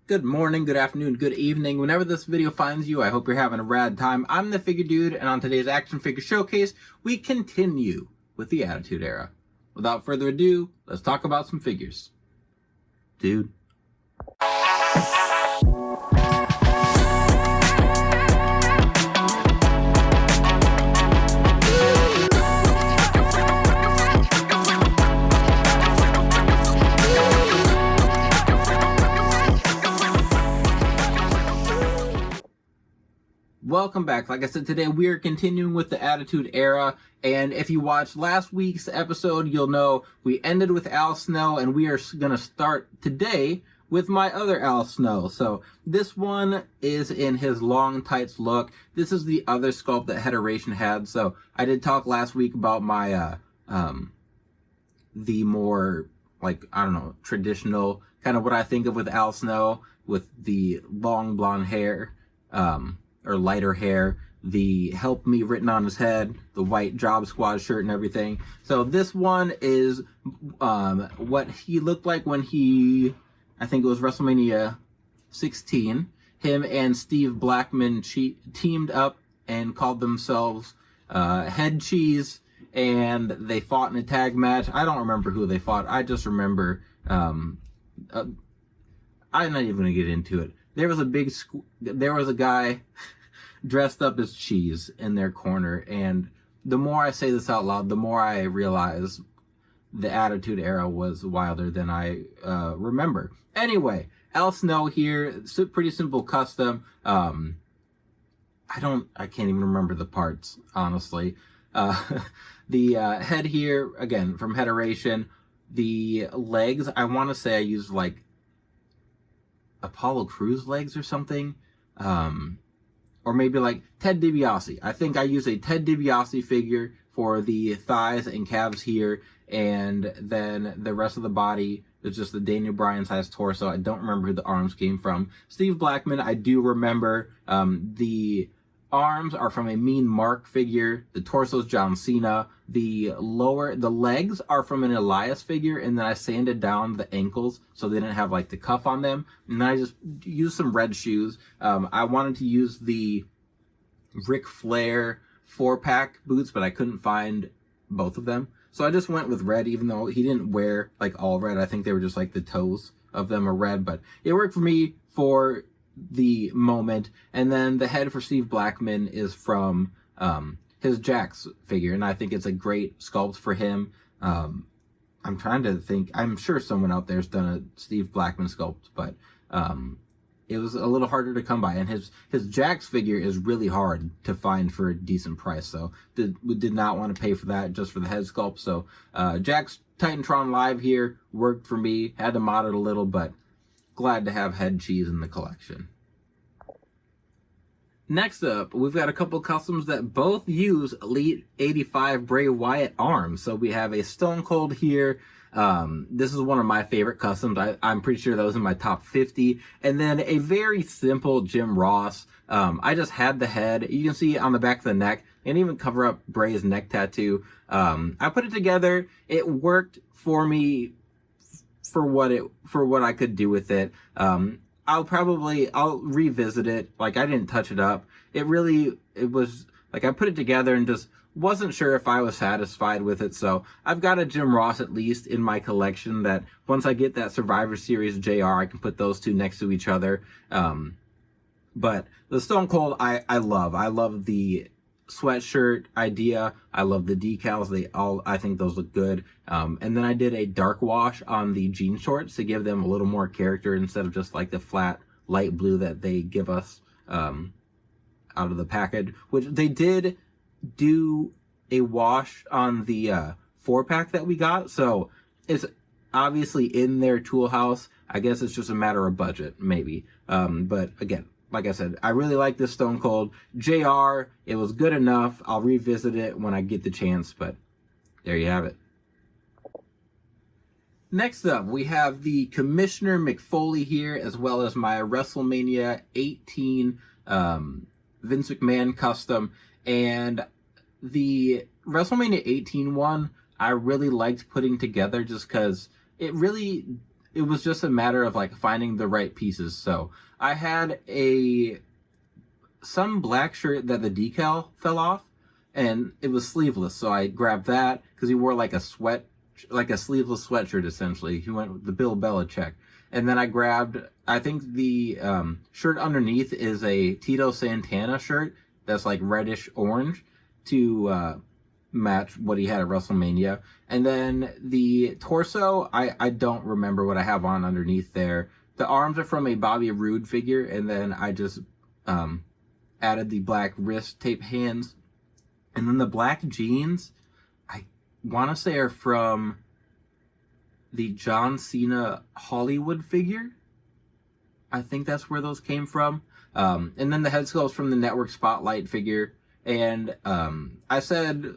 Good morning, good afternoon, good evening. Whenever this video finds you, I hope you're having a rad time. I'm the Figure Dude, and on today's Action Figure Showcase, we continue with the Attitude Era. Without further ado, let's talk about some figures. Dude. Welcome back. Like I said, today we are continuing with the Attitude Era, and if you watched last week's episode, you'll know we ended with Al Snow, and we are going to start today with my other Al Snow. So this one is in his long tights look. This is the other sculpt that Federation had. So I did talk last week about my the more, traditional kind of what I think of with Al Snow, with the long blonde hair, or lighter hair, the help me written on his head, the white Job Squad shirt and everything. So this one is what he looked like when I think it was WrestleMania 16. Him and Steve Blackman teamed up and called themselves Head Cheese, and they fought in a tag match. I don't remember who they fought. I just remember, I'm not even gonna get into it. There was a guy dressed up as Cheese in their corner, and the more I say this out loud, the more I realize the Attitude Era was wilder than I remember. Anyway, Al Snow here, pretty simple custom. I can't even remember the parts, honestly. The head here, again, from Federation. The legs, I want to say I used like Apollo Crews legs or something, or maybe like Ted DiBiase. I think I used a Ted DiBiase figure for the thighs and calves here, and then the rest of the body is just the Daniel Bryan sized torso. I don't remember who the arms came from. Steve Blackman, I do remember. The arms are from a Mean Mark figure. The torso is John Cena. The legs are from an Elias figure, and then I sanded down the ankles so they didn't have like the cuff on them. And then I just used some red shoes. I wanted to use the Ric Flair 4-pack boots, but I couldn't find both of them. So I just went with red, even though he didn't wear like all red. I think they were just like the toes of them are red, but it worked for me for the moment. And then the head for Steve Blackman is from his Jax figure, and I think it's a great sculpt for him. I'm trying to think. I'm sure someone out there's done a Steve Blackman sculpt, but it was a little harder to come by, and his Jax figure is really hard to find for a decent price, so we did not want to pay for that just for the head sculpt. So Jax Titantron Live here worked for me. Had to mod it a little, but glad to have Head Cheese in the collection. Next up, we've got a couple customs that both use Elite 85 Bray Wyatt arms. So we have a Stone Cold here. This is one of my favorite customs. I'm pretty sure that was in my top 50. And then a very simple Jim Ross. I just had the head. You can see on the back of the neck, and even cover up Bray's neck tattoo. I put it together. It worked for me for what I could do with it. I'll revisit it. Like, I didn't touch it up. It was like I put it together and just wasn't sure if I was satisfied with it. So I've got a Jim Ross at least in my collection that once I get that Survivor Series JR, I can put those two next to each other. But the Stone Cold, I love the sweatshirt idea. I love the decals. I think those look good. And then I did a dark wash on the jean shorts to give them a little more character instead of just like the flat light blue that they give us out of the package, which they did do a wash on the 4-pack that we got. So it's obviously in their tool house. I guess it's just a matter of budget, maybe. But again, like I said, I really like this Stone Cold. JR, it was good enough. I'll revisit it when I get the chance, but there you have it. Next up, we have the Commissioner Mick Foley here, as well as my WrestleMania 18 Vince McMahon custom. And the WrestleMania 18 one, I really liked putting together just because it really it was just a matter of like finding the right pieces. So I had some black shirt that the decal fell off, and it was sleeveless. So I grabbed that because he wore like a sleeveless sweatshirt essentially. He went with the Bill Belichick. And then I grabbed, I think the shirt underneath is a Tito Santana shirt that's like reddish orange to match what he had at WrestleMania. And then the torso, I don't remember what I have on underneath there. The arms are from a Bobby Roode figure, and then I just added the black wrist tape hands. And then the black jeans, I want to say are from the John Cena Hollywood figure. I think that's where those came from. And then the head sculpt's from the Network Spotlight figure. And I said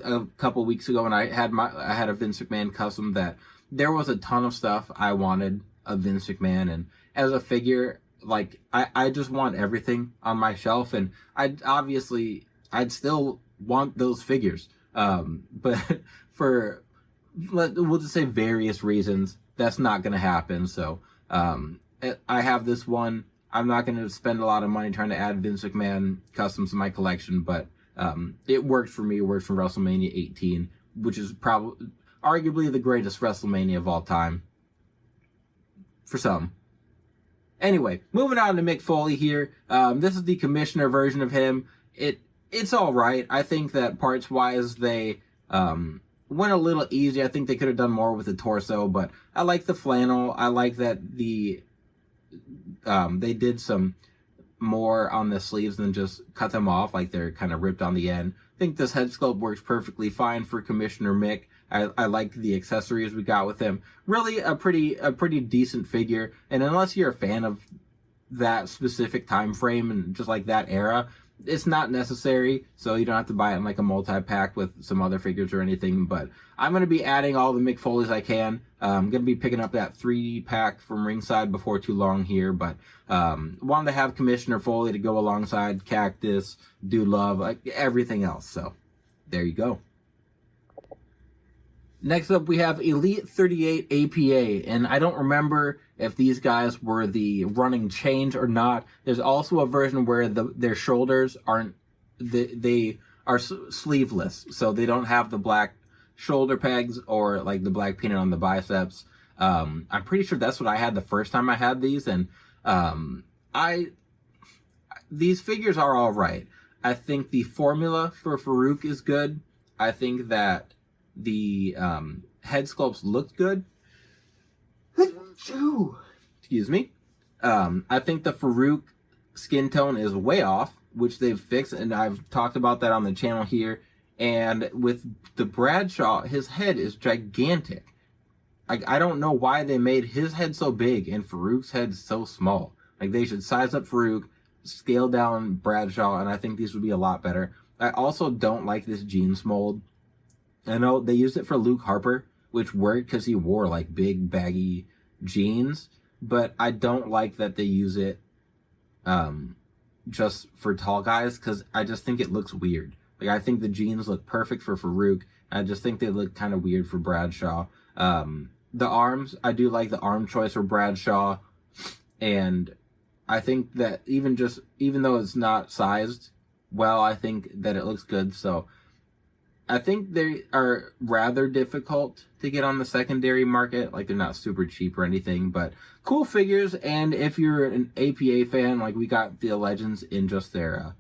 a couple weeks ago when I had a Vince McMahon custom that there was a ton of stuff I wanted of Vince McMahon, and as a figure, like I just want everything on my shelf, and I'd still want those figures. But we'll just say various reasons, that's not going to happen. So I have this one. I'm not going to spend a lot of money trying to add Vince McMahon customs to my collection, but it worked for me. It worked for WrestleMania 18, which is probably arguably the greatest WrestleMania of all time. For some. Anyway, moving on to Mick Foley here. This is the commissioner version of him. It's all right. I think that parts wise they went a little easy. I think they could have done more with the torso, but I like the flannel. I like that they did some more on the sleeves than just cut them off like they're kind of ripped on the end. I think this head sculpt works perfectly fine for Commissioner Mick. I like the accessories we got with him. Really a pretty decent figure. And unless you're a fan of that specific time frame and just like that era, it's not necessary. So you don't have to buy it in like a multi-pack with some other figures or anything. But I'm going to be adding all the Mick Foleys I can. I'm going to be picking up that 3-pack from Ringside before too long here. But wanted to have Commissioner Foley to go alongside Cactus, Dude Love, like everything else. So there you go. Next up, we have Elite 38 APA, and I don't remember if these guys were the running change or not. There's also a version where their shoulders aren't, they are sleeveless, so they don't have the black shoulder pegs or like the black painted on the biceps. I'm pretty sure that's what I had the first time I had these, and these figures are all right. I think the formula for Farouk is good. I think that the head sculpts looked good. Excuse me. I think the Farouk skin tone is way off, which they've fixed, and I've talked about that on the channel here. And with the Bradshaw, his head is gigantic. I don't know why they made his head so big and Farouk's head so small. Like, they should size up Farouk, scale down Bradshaw, and I think these would be a lot better. I also don't like this jeans mold. I know they used it for Luke Harper, which worked because he wore like big baggy jeans, but I don't like that they use it just for tall guys, because I just think it looks weird. Like, I think the jeans look perfect for Farouk. I just think they look kind of weird for Bradshaw. The arms, I do like the arm choice for Bradshaw, and I think that even though it's not sized well, I think that it looks good. So I think they are rather difficult to get on the secondary market. Like, they're not super cheap or anything, but cool figures. And if you're an APA fan, like, we got the Legends in just their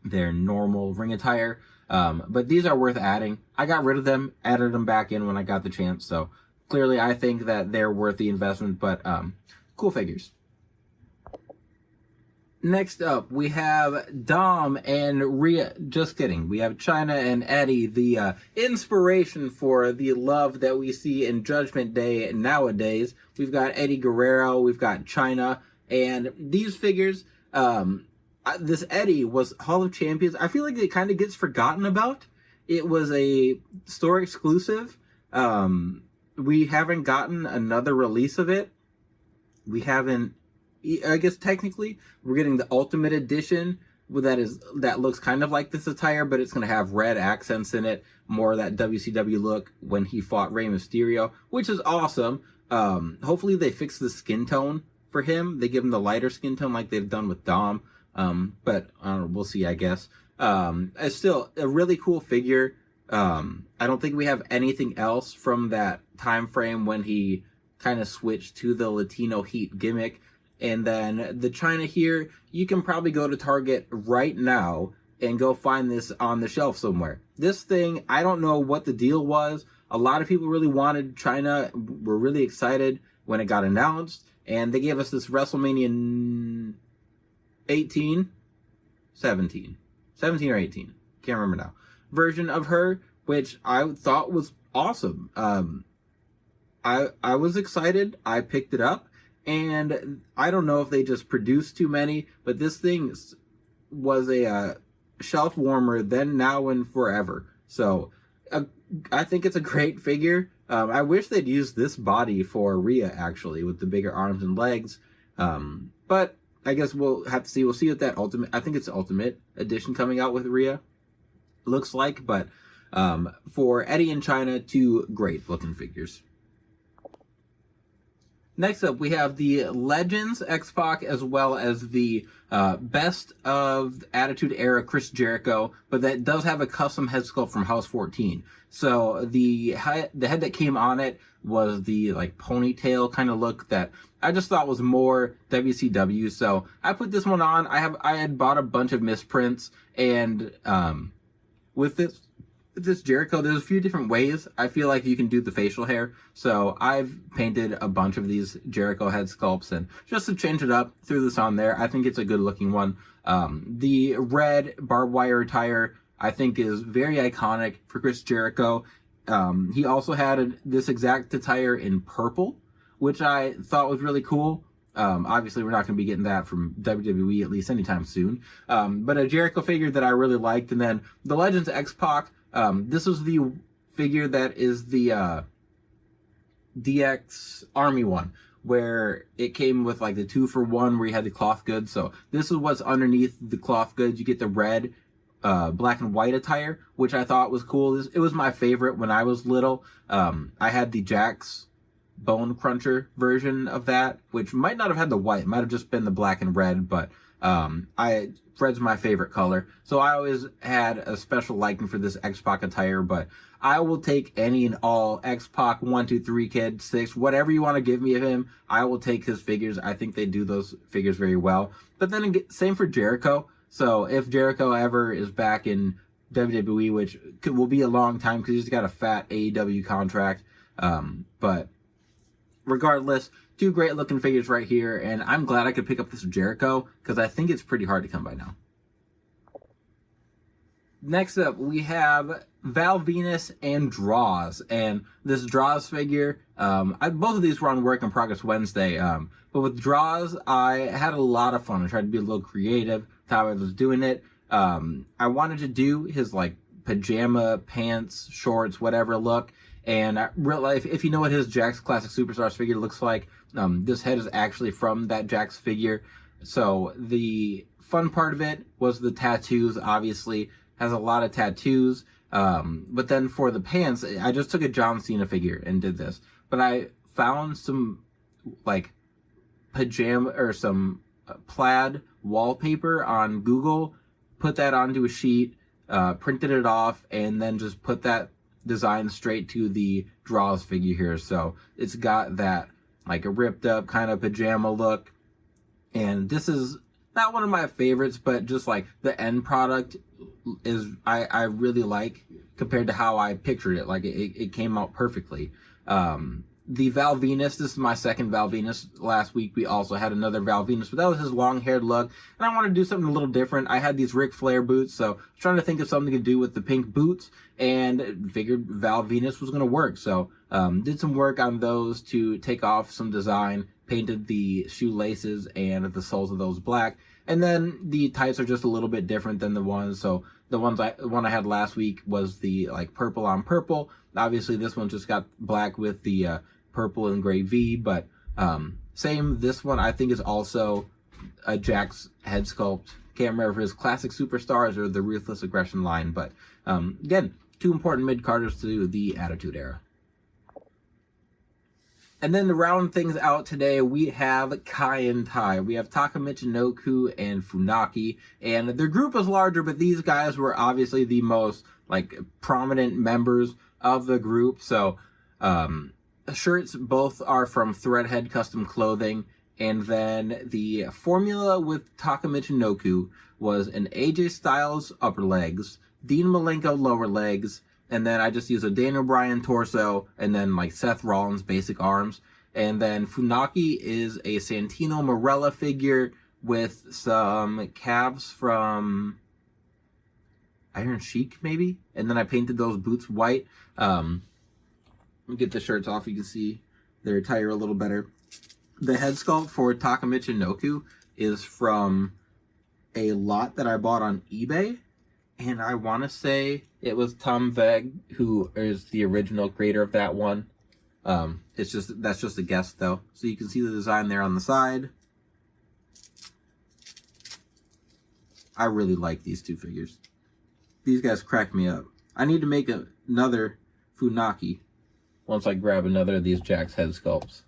normal ring attire. But these are worth adding. I got rid of them, added them back in when I got the chance. So clearly I think that they're worth the investment, but cool figures. Next up, we have Dom and Rhea. Just kidding. We have Chyna and Eddie, the inspiration for the love that we see in Judgment Day nowadays. We've got Eddie Guerrero, we've got Chyna, and these figures, this Eddie was Hall of Champions. I feel like it kind of gets forgotten about. It was a store exclusive. We haven't gotten another release of it. We haven't, I guess technically we're getting the Ultimate Edition, that looks kind of like this attire, but it's going to have red accents in it, more of that WCW look when he fought Rey Mysterio, which is awesome. Hopefully they fix the skin tone for him. They give him the lighter skin tone like they've done with Dom. But we'll see, I guess. It's still a really cool figure. I don't think we have anything else from that time frame when he kind of switched to the Latino Heat gimmick. And then the Chyna here, you can probably go to Target right now and go find this on the shelf somewhere. This thing, I don't know what the deal was. A lot of people really wanted Chyna, were really excited when it got announced, and they gave us this WrestleMania 17 or 18, can't remember now, version of her, which I thought was awesome. I was excited. I picked it up, and I don't know if they just produced too many, but this thing was a shelf warmer then, now, and forever. So I think it's a great figure. I wish they'd used this body for Rhea, actually, with the bigger arms and legs. But I guess we'll have to see. We'll see what that ultimate, I think it's the Ultimate Edition coming out with Rhea looks like. But for Eddie and Chyna, two great looking figures. Next up, we have the Legends X-Pac as well as the Best of Attitude Era Chris Jericho, but that does have a custom head sculpt from House 14. So the head that came on it was the like ponytail kind of look that I just thought was more WCW. So I put this one on. I had bought a bunch of misprints, and with this Jericho, there's a few different ways I feel like you can do the facial hair. So I've painted a bunch of these Jericho head sculpts, and just to change it up, threw this on there. I think it's a good looking one. The red barbed wire attire I think is very iconic for Chris Jericho. He also had this exact attire in purple, which I thought was really cool. Obviously, we're not going to be getting that from WWE, at least anytime soon. But a Jericho figure that I really liked. And then the Legends X-Pac. This was the figure that is the DX Army one, where it came with like the 2-for-1 where you had the cloth goods. So this is what's underneath the cloth goods. You get the red, black and white attire, which I thought was cool. It was my favorite when I was little. I had the Jax Bone Cruncher version of that, which might not have had the white, it might have just been the black and red, but red's my favorite color, so I always had a special liking for this X-Pac attire. But I will take any and all X-Pac 1, 2, 3 kid 6, whatever you want to give me of him, I will take his figures. I think they do those figures very well. But then same for Jericho. So if Jericho ever is back in WWE, which will be a long time because he's got a fat AEW contract, but regardless, two great looking figures right here, and I'm glad I could pick up this Jericho because I think it's pretty hard to come by now. Next up, we have Val Venus and Draws, and this Draws figure, both of these were on Work in Progress Wednesday, but with Draws, I had a lot of fun. I tried to be a little creative with how I was doing it. I wanted to do his like pajama pants, shorts, whatever look. And if you know what his Jax Classic Superstars figure looks like, this head is actually from that Jax figure. So the fun part of it was the tattoos. Obviously has a lot of tattoos. But then for the pants, I just took a John Cena figure and did this. But I found some like pajama or some plaid wallpaper on Google, put that onto a sheet, printed it off, and then just put that design straight to the Draws figure here. So it's got that like a ripped up kind of pajama look, and this is not one of my favorites, but just like the end product is I really like compared to how I pictured it. Like it came out perfectly. The Val Venus, this is my second Val Venus. Last week we also had another Val Venus, but that was his long-haired look, and I wanted to do something a little different. I had these Ric Flair boots, so I was trying to think of something to do with the pink boots, and figured Val Venus was going to work. So did some work on those to take off some design, painted the shoelaces and the soles of those black, and then the tights are just a little bit different than the ones. So the one I had last week was the like purple on purple. Obviously this one just got black with the purple and gray V, but same, this one I think is also a Jax head sculpt Can't remember if it was Classic Superstars or the Ruthless Aggression line, but again, 2 important mid-carders to the Attitude Era. And then to round things out today, we have Kai and Tai. We have Takam, Mitoku, and Funaki. And their group is larger, but these guys were obviously the most, like, prominent members of the group. So, shirts both are from Threadhead Custom Clothing. And then the formula with Takam Mitoku was an AJ Styles upper legs, Dean Malenko lower legs, and then I just use a Daniel Bryan torso, and then like Seth Rollins basic arms. And then Funaki is a Santino Marella figure with some calves from Iron Sheik, maybe? And then I painted those boots white. Let me get the shirts off, you can see their attire a little better. The head sculpt for Takam Mitoku is from a lot that I bought on eBay. And I want to say it was Tom Veg, who is the original creator of that one. That's just a guess, though. So you can see the design there on the side. I really like these 2 figures. These guys crack me up. I need to make another Funaki once I grab another of these Jack's head sculpts.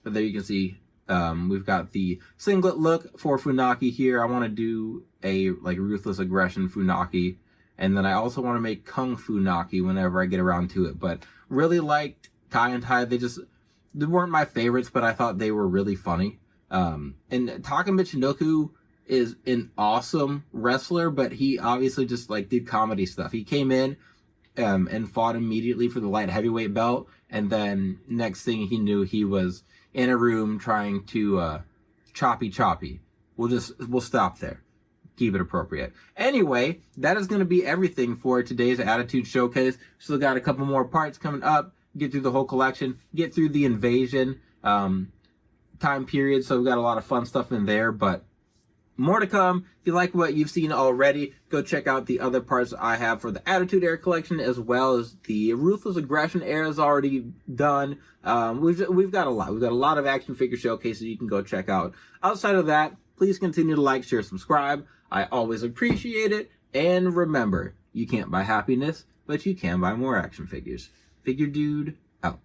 But there you can see we've got the singlet look for Funaki here. I want to do a like Ruthless Aggression Funaki, and then I also want to make Kung Funaki whenever I get around to it. But really liked Kai and Tai. They weren't my favorites, but I thought they were really funny. And Takam Mitoku is an awesome wrestler, but he obviously just like did comedy stuff. He came in and fought immediately for the light heavyweight belt, and then next thing he knew, he was in a room trying to choppy. We'll stop there. Keep it appropriate. Anyway, that is going to be everything for today's Attitude Showcase. Still got a couple more parts coming up. Get through the whole collection. Get through the Invasion time period. So we've got a lot of fun stuff in there, but more to come. If you like what you've seen already, go check out the other parts I have for the Attitude Era collection, as well as the Ruthless Aggression Era is already done. We've got a lot. We've got a lot of action figure showcases you can go check out. Outside of that, please continue to like, share, subscribe. I always appreciate it. And remember, you can't buy happiness, but you can buy more action figures. Figure Dude out.